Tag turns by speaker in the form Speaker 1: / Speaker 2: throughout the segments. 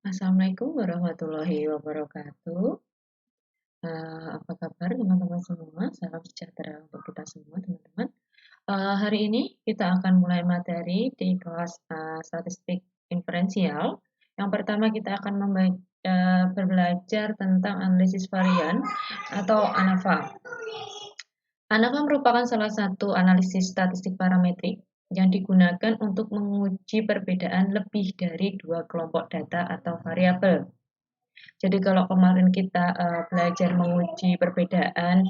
Speaker 1: Assalamualaikum warahmatullahi wabarakatuh. Apa kabar teman-teman semua? Salam sejahtera untuk kita semua, teman-teman. Hari ini kita akan mulai materi di kelas statistik inferensial. Yang pertama kita akan belajar tentang analisis varian atau ANAVA. ANAVA merupakan salah satu analisis statistik parametrik yang digunakan untuk menguji perbedaan lebih dari dua kelompok data atau variabel. Jadi kalau kemarin kita belajar menguji perbedaan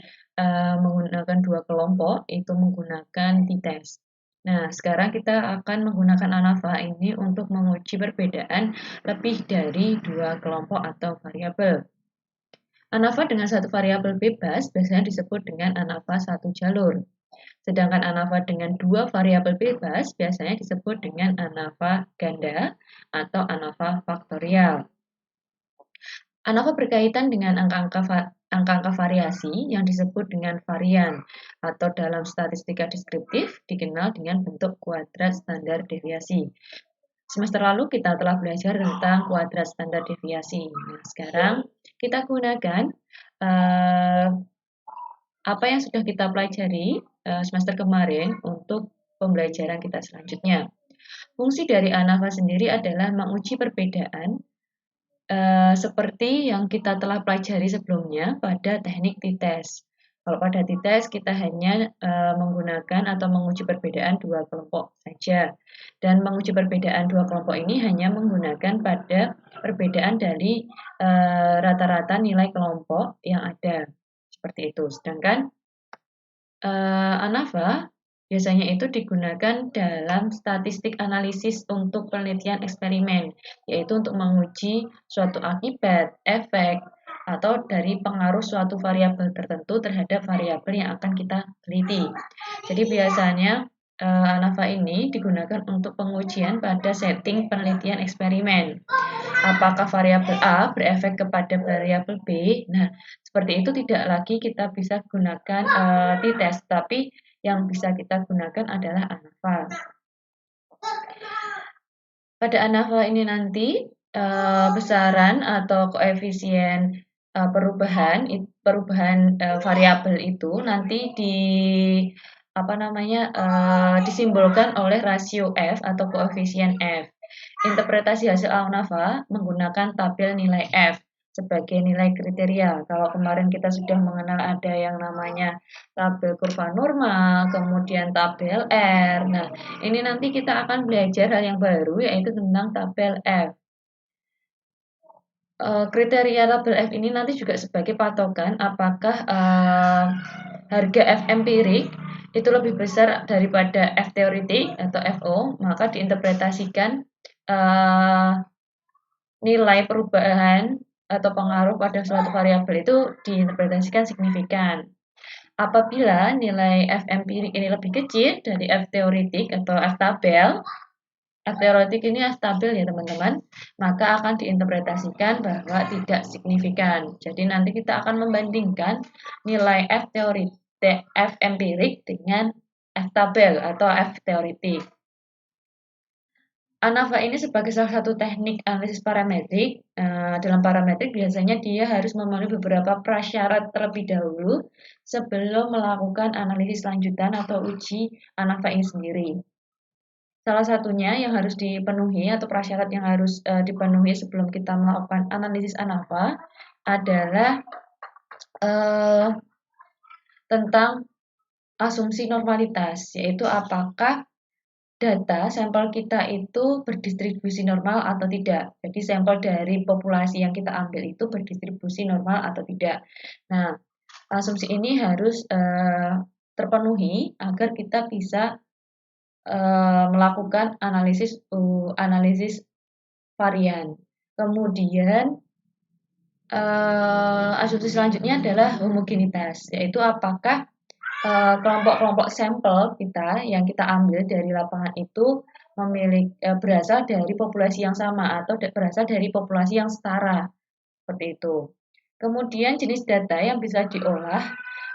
Speaker 1: menggunakan dua kelompok, itu menggunakan t-test. Nah, sekarang kita akan menggunakan ANAVA ini untuk menguji perbedaan lebih dari dua kelompok atau variabel. ANAVA dengan satu variabel bebas biasanya disebut dengan ANAVA satu jalur. Sedangkan ANAVA dengan dua variabel bebas biasanya disebut dengan ANAVA ganda atau ANAVA faktorial. ANAVA berkaitan dengan angka-angka variasi yang disebut dengan varian atau dalam statistika deskriptif dikenal dengan bentuk kuadrat standar deviasi. Semester lalu kita telah belajar tentang kuadrat standar deviasi. Nah, sekarang kita gunakan apa yang sudah kita pelajari semester kemarin untuk pembelajaran kita selanjutnya. Fungsi dari ANAVA sendiri adalah menguji perbedaan seperti yang kita telah pelajari sebelumnya pada teknik t-test. Kalau pada t-test kita hanya menggunakan atau menguji perbedaan dua kelompok saja. Dan menguji perbedaan dua kelompok ini hanya menggunakan pada perbedaan dari rata-rata nilai kelompok yang ada. Seperti itu. Sedangkan ANAVA biasanya itu digunakan dalam statistik analisis untuk penelitian eksperimen, yaitu untuk menguji suatu akibat, efek, atau dari pengaruh suatu variabel tertentu terhadap variabel yang akan kita teliti. Jadi biasanya ANAVA ini digunakan untuk pengujian pada setting penelitian eksperimen. Apakah variabel A berefek kepada variabel B? Nah, seperti itu tidak lagi kita bisa gunakan t-test, tapi yang bisa kita gunakan adalah ANAVA. Pada ANAVA ini nanti besaran atau koefisien perubahan variabel itu nanti disimbolkan oleh rasio F atau koefisien F. Interpretasi hasil ANAVA menggunakan tabel nilai F sebagai nilai kriteria. Kalau kemarin kita sudah mengenal ada yang namanya tabel kurva normal, kemudian tabel R. Nah, ini nanti kita akan belajar hal yang baru yaitu tentang tabel F. Kriteria tabel F ini nanti juga sebagai patokan apakah harga F empirik itu lebih besar daripada F teoretik atau FO, maka diinterpretasikan nilai perubahan atau pengaruh pada suatu variabel itu diinterpretasikan signifikan. Apabila nilai F empirik ini lebih kecil dari F teoretik atau F tabel, F teoretik ini F tabel ya teman-teman, maka akan diinterpretasikan bahwa tidak signifikan. Jadi nanti kita akan membandingkan nilai F teoretik, F empirik dengan F tabel atau F teoretik. ANAVA ini sebagai salah satu teknik analisis parametrik. Dalam parametrik biasanya dia harus memenuhi beberapa prasyarat terlebih dahulu sebelum melakukan analisis lanjutan atau uji ANAVA ini sendiri. Salah satunya yang harus dipenuhi atau prasyarat yang harus dipenuhi sebelum kita melakukan analisis ANAVA adalah tentang asumsi normalitas, yaitu apakah data sampel kita itu berdistribusi normal atau tidak. Jadi sampel dari populasi yang kita ambil itu berdistribusi normal atau tidak. Nah, asumsi ini harus terpenuhi agar kita bisa melakukan analisis varian. Kemudian asumsi selanjutnya adalah homogenitas, yaitu apakah kelompok-kelompok sampel kita yang kita ambil dari lapangan itu berasal dari populasi yang sama atau berasal dari populasi yang setara, seperti itu. Kemudian jenis data yang bisa diolah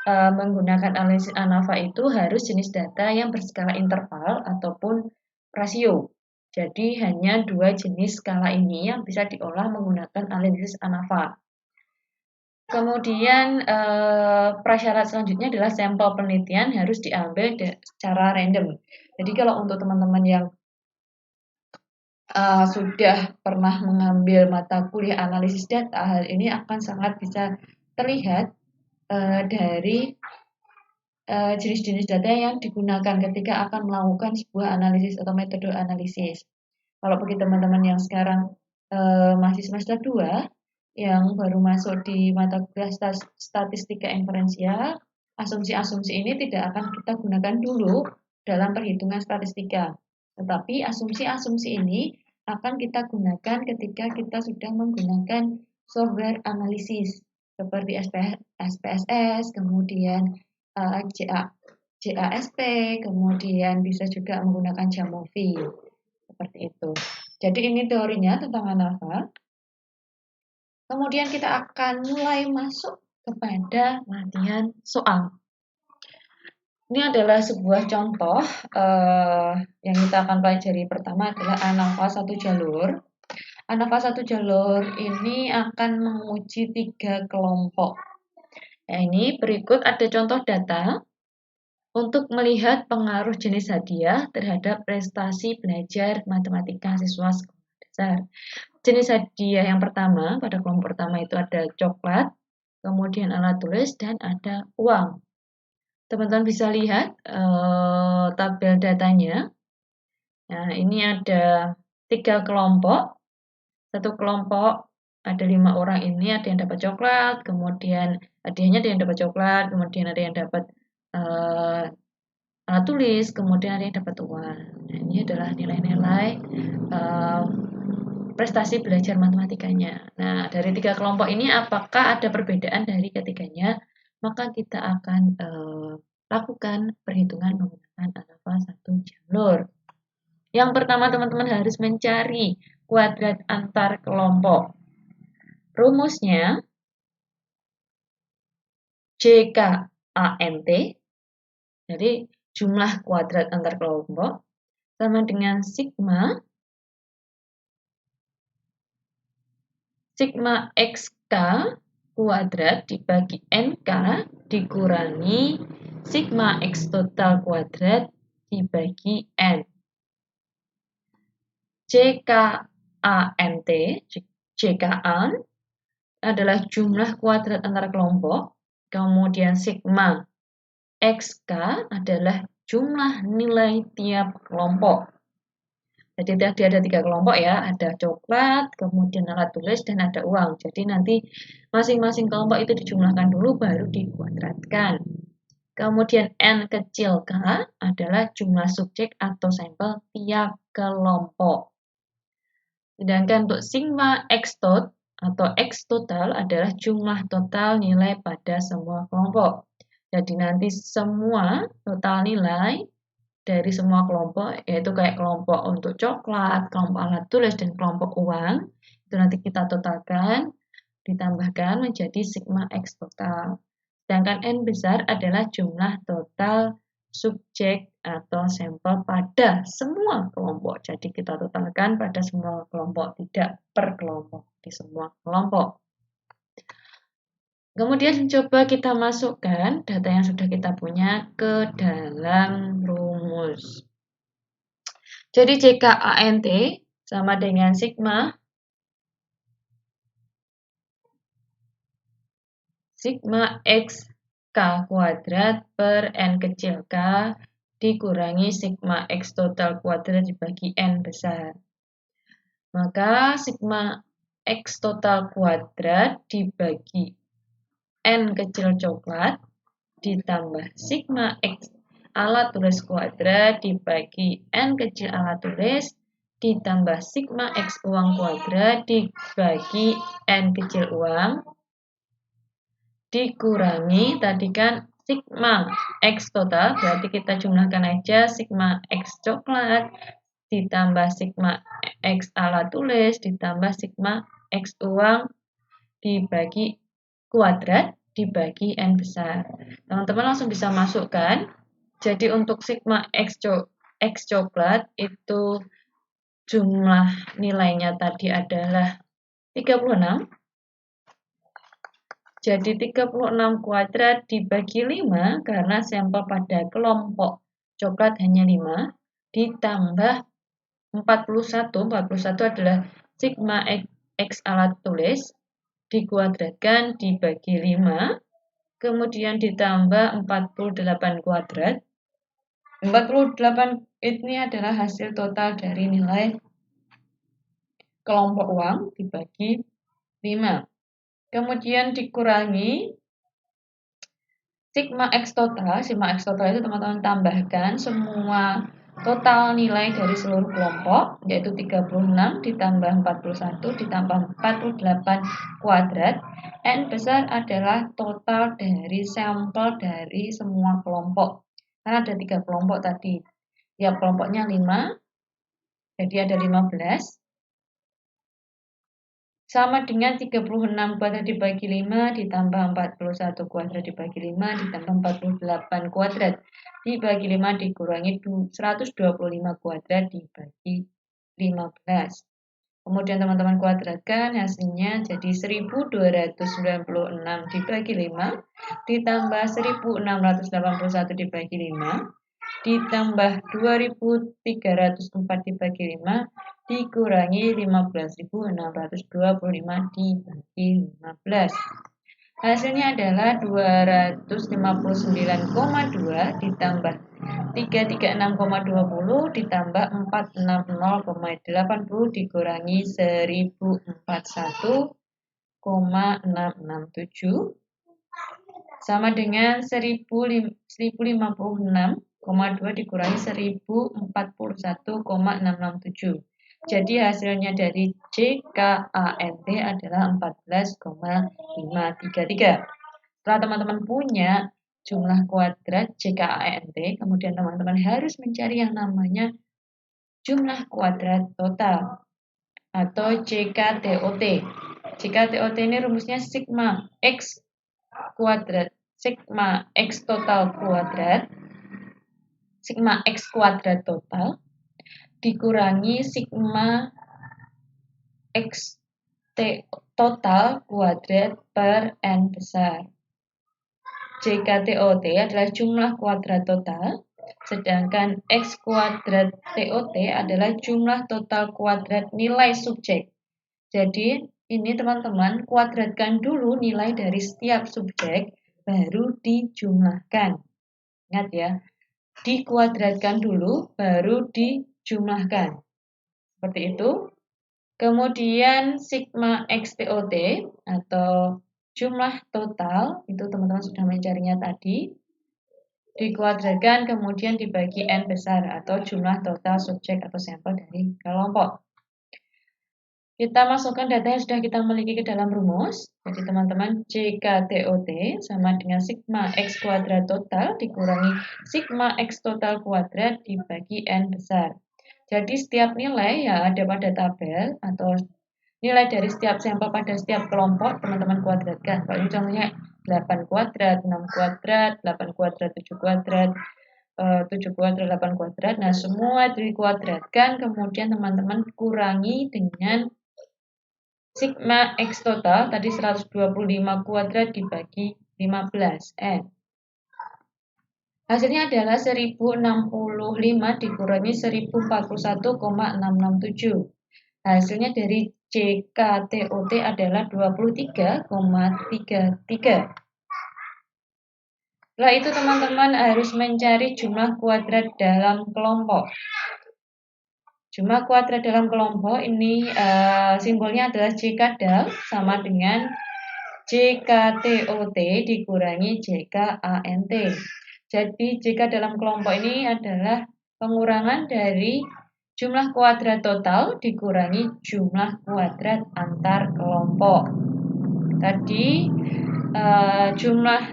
Speaker 1: menggunakan analisis ANAVA itu harus jenis data yang berskala interval ataupun rasio. Jadi hanya 2 jenis skala ini yang bisa diolah menggunakan analisis ANAVA. Kemudian prasyarat selanjutnya adalah sampel penelitian harus diambil secara random. Jadi kalau untuk teman-teman yang sudah pernah mengambil mata kuliah analisis data, hal ini akan sangat bisa terlihat dari jenis-jenis data yang digunakan ketika akan melakukan sebuah analisis atau metode analisis. Kalau bagi teman-teman yang sekarang masih semester 2, yang baru masuk di mata kuliah statistika inferensial, asumsi-asumsi ini tidak akan kita gunakan dulu dalam perhitungan statistika. Tetapi asumsi-asumsi ini akan kita gunakan ketika kita sudah menggunakan software analisis seperti SPSS, kemudian JASP, kemudian bisa juga menggunakan Jamovi. Seperti itu. Jadi ini teorinya tentang ANAVA. Kemudian kita akan mulai masuk kepada latihan soal. Ini adalah sebuah contoh yang kita akan pelajari. Pertama adalah ANAVA satu jalur. ANAVA satu jalur ini akan menguji 3 kelompok. Nah, ini berikut ada contoh data untuk melihat pengaruh jenis hadiah terhadap prestasi belajar matematika siswa sekolah dasar. Jenis hadiah yang pertama, pada kelompok pertama itu ada coklat, kemudian alat tulis, dan ada uang. Teman-teman bisa lihat tabel datanya. Nah, ini ada 3 kelompok. Satu kelompok ada 5 orang ini, ada yang dapat coklat, kemudian hadiahnya ada yang dapat coklat, kemudian ada yang dapat alat tulis, kemudian ada yang dapat uang. Nah, ini adalah nilai-nilai prestasi belajar matematikanya. Nah, dari 3 kelompok ini apakah ada perbedaan dari ketiganya? Maka kita akan lakukan perhitungan menggunakan ANAVA satu jalur. Yang pertama, teman-teman harus mencari kuadrat antar kelompok. Rumusnya JKANT, jadi jumlah kuadrat antar kelompok, sama dengan sigma XK kuadrat dibagi NK dikurangi sigma X total kuadrat dibagi N. JKAN adalah jumlah kuadrat antara kelompok, kemudian sigma XK adalah jumlah nilai tiap kelompok. Jadi tadi ada 3 kelompok ya, ada coklat, kemudian alat tulis, dan ada uang. Jadi nanti masing-masing kelompok itu dijumlahkan dulu baru dikuadratkan. Kemudian N kecil K adalah jumlah subjek atau sampel tiap kelompok. Sedangkan untuk sigma X tot atau X total adalah jumlah total nilai pada semua kelompok. Jadi nanti semua total nilai dari semua kelompok, yaitu kayak kelompok untuk coklat, kelompok alat tulis, dan kelompok uang, itu nanti kita totalkan, ditambahkan menjadi sigma X total. Sedangkan N besar adalah jumlah total subjek atau sampel pada semua kelompok. Jadi kita totalkan pada semua kelompok, tidak per kelompok, di semua kelompok. Kemudian coba kita masukkan data yang sudah kita punya ke dalam rumus. Jadi JKANT sama dengan sigma XK kuadrat per N kecil K dikurangi sigma X total kuadrat dibagi N besar. Maka sigma X total kuadrat dibagi N kecil coklat ditambah sigma X alat tulis kuadrat dibagi N kecil alat tulis ditambah sigma X uang kuadrat dibagi N kecil uang dikurangi tadi kan sigma X total, berarti kita jumlahkan aja sigma X coklat ditambah sigma X alat tulis ditambah sigma X uang dibagi kuadrat dibagi N besar. Teman-teman langsung bisa masukkan. Jadi untuk sigma X coklat itu jumlah nilainya tadi adalah 36. Jadi 36 kuadrat dibagi 5 karena sampel pada kelompok coklat hanya 5 ditambah 41. 41 adalah sigma X alat tulis dikuadratkan dibagi 5 kemudian ditambah 48 kuadrat. 48 ini adalah hasil total dari nilai kelompok uang dibagi 5. Kemudian dikurangi sigma X total. Sigma X total itu teman-teman tambahkan semua total nilai dari seluruh kelompok, yaitu 36 ditambah 41 ditambah 48 kuadrat. N besar adalah total dari sampel dari semua kelompok. Karena ada 3 kelompok tadi. Tiap kelompoknya 5, jadi ada 15. Sama dengan 36 kuadrat dibagi 5 ditambah 41 kuadrat dibagi 5 ditambah 48 kuadrat dibagi 5 dikurangi 125 kuadrat dibagi 15. Kemudian teman-teman kuadratkan hasilnya jadi 1296 dibagi 5 ditambah 1681 dibagi 5 ditambah 2304 dibagi 5 dikurangi 15.625 dibagi 15. Hasilnya adalah 259,2 ditambah 336,20 ditambah 460,80 dikurangi 1041,667 sama dengan 1056,2 dikurangi 1041,667. Jadi hasilnya dari JKANT adalah 14,533. Setelah teman-teman punya jumlah kuadrat JKANT, kemudian teman-teman harus mencari yang namanya jumlah kuadrat total atau JKTOT. JKTOT ini rumusnya sigma X kuadrat, sigma X total kuadrat, sigma X kuadrat total dikurangi sigma X total kuadrat per N besar. JKTOT adalah jumlah kuadrat total, sedangkan X kuadrat TOT adalah jumlah total kuadrat nilai subjek. Jadi ini teman-teman kuadratkan dulu nilai dari setiap subjek, baru dijumlahkan. Ingat ya, dikuadratkan dulu, baru dijumlahkan. Seperti itu. Kemudian sigma XTOT atau jumlah total, itu teman-teman sudah mencarinya tadi, dikuadratkan kemudian dibagi N besar atau jumlah total subjek atau sampel dari kelompok. Kita masukkan data yang sudah kita miliki ke dalam rumus. Jadi teman-teman JKTOT sama dengan sigma X kuadrat total dikurangi sigma X total kuadrat dibagi N besar. Jadi setiap nilai yang ada pada tabel atau nilai dari setiap sampel pada setiap kelompok teman-teman kuadratkan. Kalau ini contohnya 8 kuadrat, 6 kuadrat, 8 kuadrat, 7 kuadrat, 7 kuadrat, 8 kuadrat. Nah, semua dikuadratkan, kemudian teman-teman kurangi dengan sigma X total, tadi 125 kuadrat dibagi 15 N. Hasilnya adalah 1065 dikurangi 1041,667. Hasilnya dari JKTOT adalah 23,33. Setelah itu teman-teman harus mencari jumlah kuadrat dalam kelompok. Jumlah kuadrat dalam kelompok ini simbolnya adalah JKDAL sama dengan JKTOT dikurangi JKANT. Jadi JK dalam kelompok ini adalah pengurangan dari jumlah kuadrat total dikurangi jumlah kuadrat antar kelompok. Tadi jumlah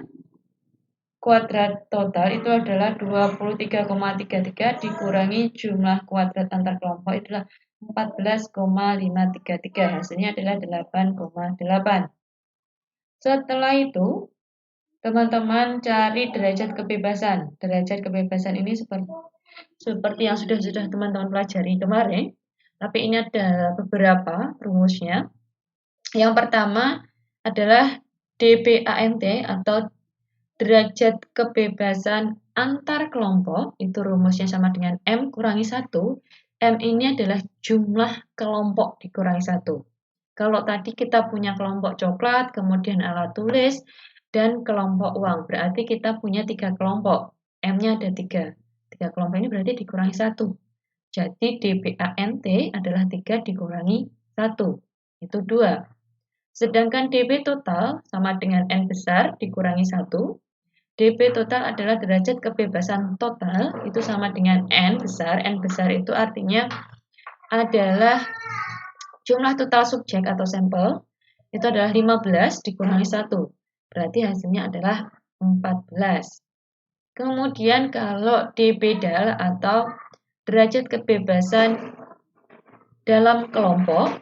Speaker 1: kuadrat total itu adalah 23,33 dikurangi jumlah kuadrat antar kelompok itulah 14,533. Hasilnya adalah 8,8. Setelah itu teman-teman cari derajat kebebasan. Derajat kebebasan ini seperti yang sudah teman-teman pelajari kemarin. Tapi ini ada beberapa rumusnya. Yang pertama adalah DBANT atau derajat kebebasan antar kelompok. Itu rumusnya sama dengan M kurangi 1. M ini adalah jumlah kelompok dikurangi 1. Kalau tadi kita punya kelompok coklat, kemudian alat tulis, dan kelompok uang. Berarti kita punya 3 kelompok. M-nya ada 3. 3 kelompok ini berarti dikurangi 1. Jadi DBANT adalah 3 dikurangi 1. Itu 2. Sedangkan DB total sama dengan N besar dikurangi 1. DB total adalah derajat kebebasan total, itu sama dengan N besar. N besar itu artinya adalah jumlah total subjek atau sampel, itu adalah 15 dikurangi 1. Berarti hasilnya adalah 14. Kemudian kalau DB dal atau derajat kebebasan dalam kelompok,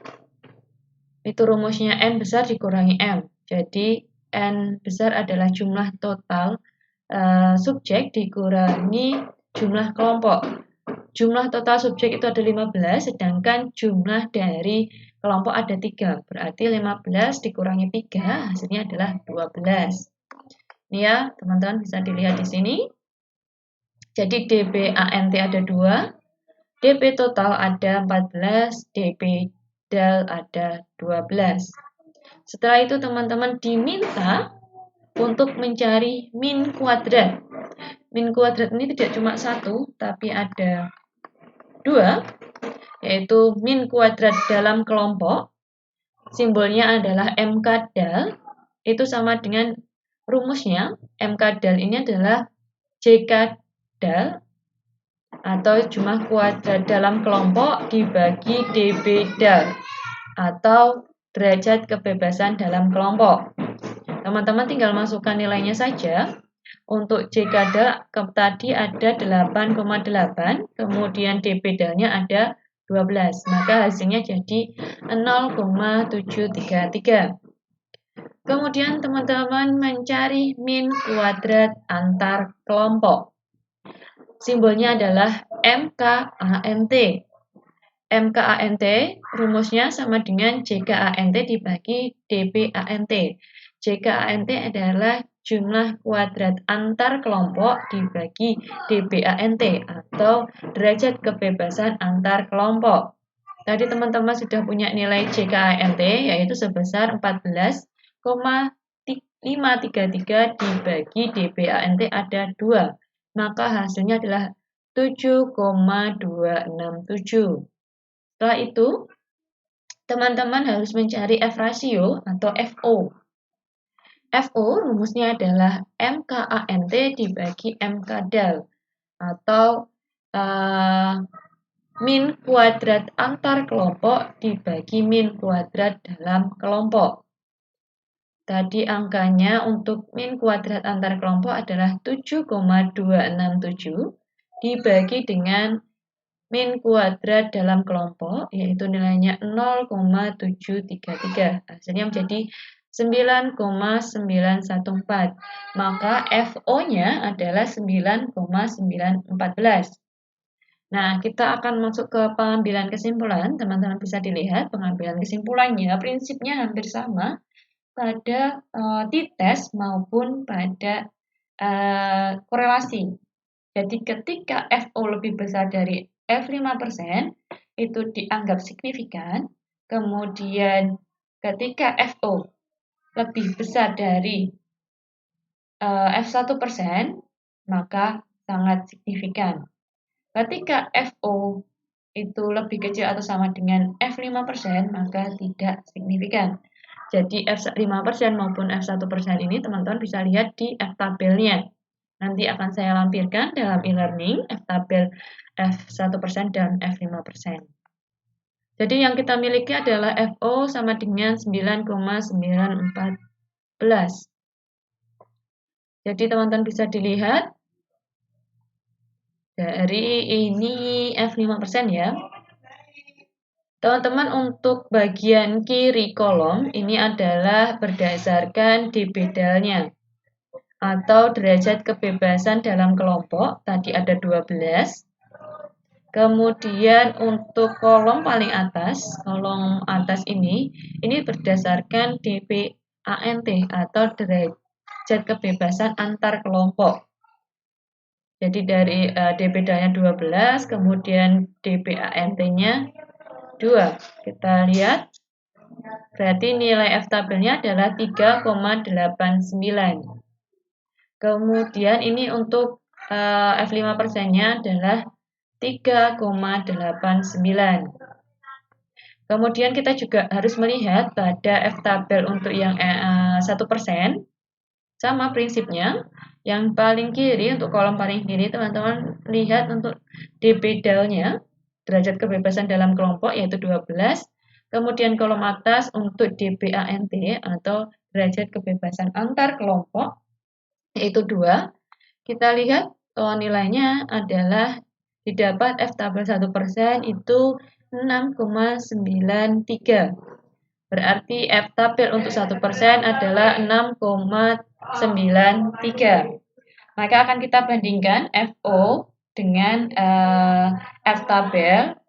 Speaker 1: itu rumusnya N besar dikurangi M. Jadi N besar adalah jumlah total subjek dikurangi jumlah kelompok. Jumlah total subjek itu ada 15, sedangkan jumlah dari kelompok ada 3. Berarti 15 dikurangi 3, hasilnya adalah 12. Ini ya, teman-teman bisa dilihat di sini. Jadi DBANT ada 2, DB total ada 14, DB dal ada 12. Setelah itu teman-teman diminta untuk mencari min kuadrat. Min kuadrat ini tidak cuma 1, tapi ada 2, yaitu min kuadrat dalam kelompok. Simbolnya adalah MK dal. Itu sama dengan rumusnya. MK dal ini adalah JK dal atau jumlah kuadrat dalam kelompok dibagi DB dal atau derajat kebebasan dalam kelompok. Teman-teman tinggal masukkan nilainya saja. Untuk JK dal tadi ada 8,8, kemudian DB dalnya ada 12. Maka hasilnya jadi 0,733. Kemudian teman-teman mencari min kuadrat antar kelompok. Simbolnya adalah MKANT. MKANT rumusnya sama dengan JKANT dibagi DBANT. JKANT adalah jumlah kuadrat antar kelompok dibagi DBANT atau derajat kebebasan antar kelompok. Tadi teman-teman sudah punya nilai JKANT yaitu sebesar 14,533 dibagi DBANT ada 2. Maka hasilnya adalah 7,267. Setelah itu, teman-teman harus mencari F rasio atau FO. FO rumusnya adalah MKANT dibagi MK dal atau min kuadrat antar kelompok dibagi min kuadrat dalam kelompok. Tadi angkanya untuk min kuadrat antar kelompok adalah 7,267 dibagi dengan min kuadrat dalam kelompok, yaitu nilainya 0,733. Hasilnya menjadi 9,914. Maka FO-nya adalah 9,914. Nah, kita akan masuk ke pengambilan kesimpulan. Teman-teman bisa dilihat pengambilan kesimpulannya, prinsipnya hampir sama pada t-test maupun pada korelasi. Jadi ketika FO lebih besar dari F5% itu dianggap signifikan. Kemudian ketika FO lebih besar dari F1%, maka sangat signifikan. Ketika FO itu lebih kecil atau sama dengan F5%, maka tidak signifikan. Jadi F5% maupun F1% ini teman-teman bisa lihat di F-tabelnya. Nanti akan saya lampirkan dalam e-learning F-tabel F1% dan F5%. Jadi yang kita miliki adalah FO sama dengan 9,914. Jadi teman-teman bisa dilihat dari ini F5% ya. Teman-teman untuk bagian kiri kolom ini adalah berdasarkan DB dalnya atau derajat kebebasan dalam kelompok, tadi ada 12. Kemudian untuk kolom paling atas, kolom atas ini berdasarkan DPANT atau derajat kebebasan antar kelompok. Jadi dari DP-nya 12, kemudian DPANT-nya 2. Kita lihat, berarti nilai F-tabelnya adalah 3,89. Kemudian ini untuk F5%-nya adalah 3,89. Kemudian kita juga harus melihat pada F-tabel untuk yang 1%, sama prinsipnya. Yang paling kiri, untuk kolom paling kiri, teman-teman lihat untuk DP-nya, derajat kebebasan dalam kelompok, yaitu 12. Kemudian kolom atas untuk DPANT atau derajat kebebasan antar kelompok, yaitu 2. Kita lihat nilainya adalah didapat F-tabel 1% itu 6,93. Berarti F-tabel untuk 1% adalah 6,93. Maka akan kita bandingkan FO dengan F-tabel.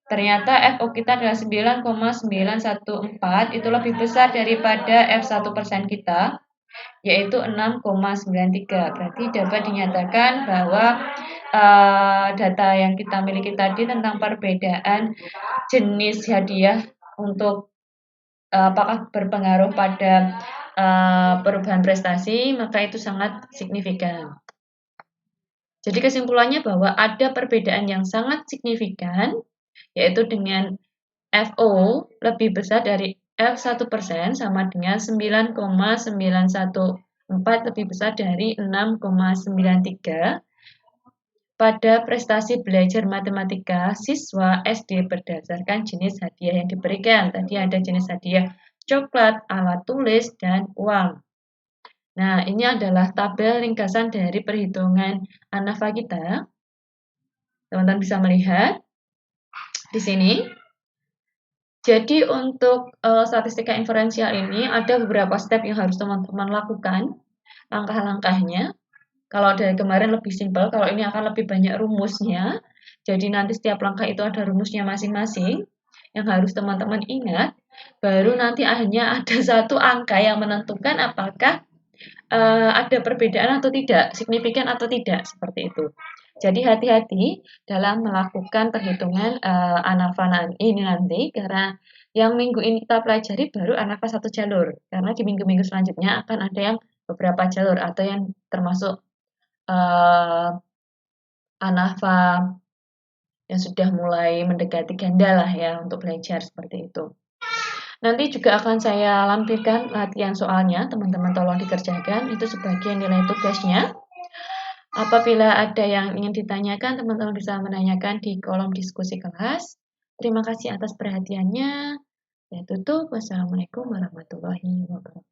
Speaker 1: Ternyata FO kita adalah 9,914, itu lebih besar daripada F1% kita, yaitu 6,93. Berarti dapat dinyatakan bahwa data yang kita miliki tadi tentang perbedaan jenis hadiah untuk apakah berpengaruh pada perubahan prestasi, maka itu sangat signifikan. Jadi kesimpulannya bahwa ada perbedaan yang sangat signifikan, yaitu dengan FO lebih besar dari F1% sama dengan 9,914 lebih besar dari 6,93 pada prestasi belajar matematika siswa SD berdasarkan jenis hadiah yang diberikan. Tadi ada jenis hadiah coklat, alat tulis, dan uang. Nah, ini adalah tabel ringkasan dari perhitungan ANAFA kita. Teman-teman bisa melihat di sini. Jadi untuk statistika inferensial ini ada beberapa step yang harus teman-teman lakukan, langkah-langkahnya. Kalau dari kemarin lebih simpel, kalau ini akan lebih banyak rumusnya. Jadi nanti setiap langkah itu ada rumusnya masing-masing yang harus teman-teman ingat. Baru nanti akhirnya ada satu angka yang menentukan apakah ada perbedaan atau tidak, signifikan atau tidak, seperti itu. Jadi hati-hati dalam melakukan perhitungan ANAFA ini nanti, karena yang minggu ini kita pelajari baru ANAFA 1 jalur. Karena di minggu-minggu selanjutnya akan ada yang beberapa jalur atau yang termasuk ANAFA yang sudah mulai mendekati ganda lah ya untuk belajar seperti itu. Nanti juga akan saya lampirkan latihan soalnya, teman-teman tolong dikerjakan, itu sebagai nilai tugasnya. Apabila ada yang ingin ditanyakan, teman-teman bisa menanyakan di kolom diskusi kelas. Terima kasih atas perhatiannya. Saya tutup. Wassalamualaikum warahmatullahi wabarakatuh.